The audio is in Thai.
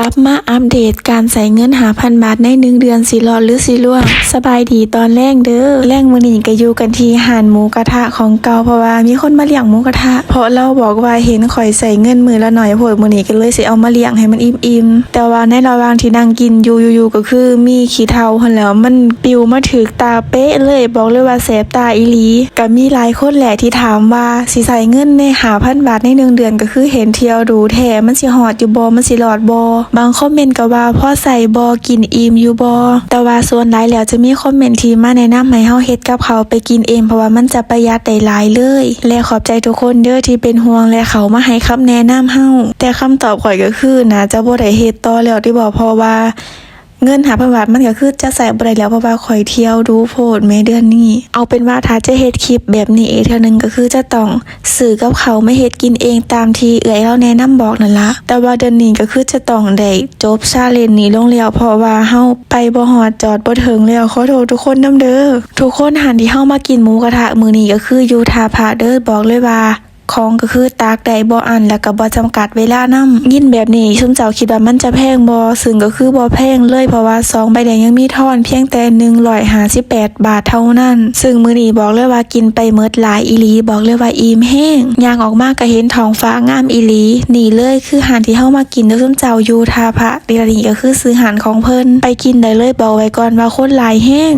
ลับมาอัปเดตการใส่เงิน5,000 บาทใน1 เดือนสิรอดหรือสิล่วงสบายดีตอนแรกเด้อแรกมื้อนี้ก็อยู่กันที่ห้านหมูกระทะของเก่าเพราะว่ามีคนมาเลี้ยงหมูกระทะเพราะเราบอกว่าเห็นข่อยใส่เงินมือละหน่อยโพดมื้อนี้ก็เลยสิเอามาเลี้ยงให้มันอิ่มๆแต่ว่าในระหว่างที่นั่งกินอยู่ก็คือมีขี้เถ้าหั่นแหล้วมันปิวมาถึกตาเป๊ะเลยบอกเลยว่าแสบตาอีหลีก็มีหลายคนแหละที่ถามว่าสิใส่เงินใน5,000 บาทใน1 เดือนก็คือเห็นเที่ยวดูแท้มันสิฮอดอยู่บ่มันสิรอดบ่บางคอมเมนต์ก็ว่าพ่อใส่บ่กินอิ่มอยู่บ่แต่ว่าส่วนหลายแล้วจะมีคอมเมนต์ที่มาแนะนำให้เฮาเฮ็ดกับเขาวไปกินเองเพราะว่ามันจะประหยัดได้หลายเลยและขอบใจทุกคนเด้อที่เป็นห่วงและเขามาให้คำแนะนำเฮาแต่คำตอบข่อยก็คือน่าจะบ่ได้เฮ็ดต่อแล้วที่บอกเพราะว่าเงิน5,000 บาทมันก็คือจะใส่บ่ได้แล้วเพราะว่าข่อยเที่ยวดูโพดแม่เดือนนี้เอาเป็นว่าถ้าจะเฮ็ดคลิปแบบนี้อีกเทื่อนึงก็คือจะต้องซื้อกับเขาวมาเฮ็ดกินเองตามที่เอื้อยเราแนะนำบอกนั่นล่ะแต่ว่าเดือนนี้ก็คือจะต้องได้จบชาเลนจ์นี้ลงแล้วเพราะว่าเฮาไปบ่ฮอดจอดบ่ถึงแล้วขอโทษทุกคนนำเด้อทุกคนหันที่เฮามากินหมูกระทะมื้อนี้ก็คืออยู่ท่าพระเด้อบอกเลยว่าของก็คือตากได้บ่อันแล้วก็บ่จำกัดเวลานำยินแบบนี้ซุมเจ้าคิดว่ามันจะแพงบ่ซึ่งก็คือบ่แพงเลยเพราะว่า2ใบแดงยังมีทอนเพียงแต่158 บาทเท่านั้นซึ่งมื้อนี้บอกเลยว่ากินไปหมดหลายอีหลีบอกเลยว่าอิ่มแห้งย่างออกมาก็เห็นท้องฟ้างามอีหลีนี่เลยคือหานที่เฮามากินเด้อซุมเจ้าอยู่ท่าพระนี่ก็คือซื้อหานของเพิ่นไปกินได้เลยบอกไว้ก่อนว่าคนหลายแห้ง